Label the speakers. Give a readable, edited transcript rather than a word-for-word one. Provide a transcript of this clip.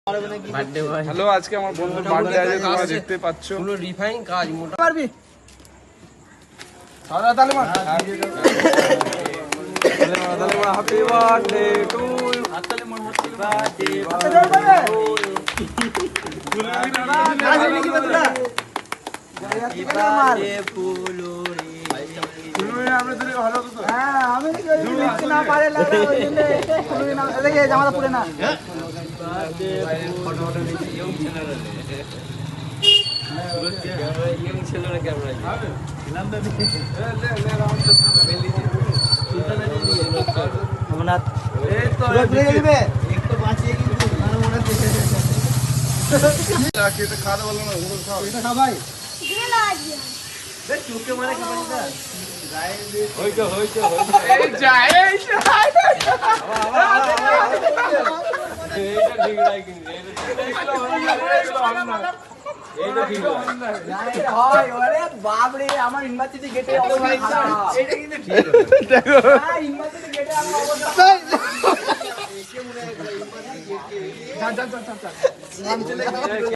Speaker 1: Hello, আজকে আমার বন্ধুর বার্থডে আছে, তোমরা দেখতে পাচ্ছ।
Speaker 2: পুরো রিফাইন কাজ মোটা
Speaker 3: পারবি
Speaker 1: সাদা তালে মার হ্যাপি বার্থডে টু ইউ।
Speaker 2: হাততালি মার হ্যাপি বার্থডে
Speaker 3: জামাটা পুরে না
Speaker 1: খাওয়া বলো না,
Speaker 3: ভাই বাবরে আমার ইউনিভার্সিটি গেটে অবস্থা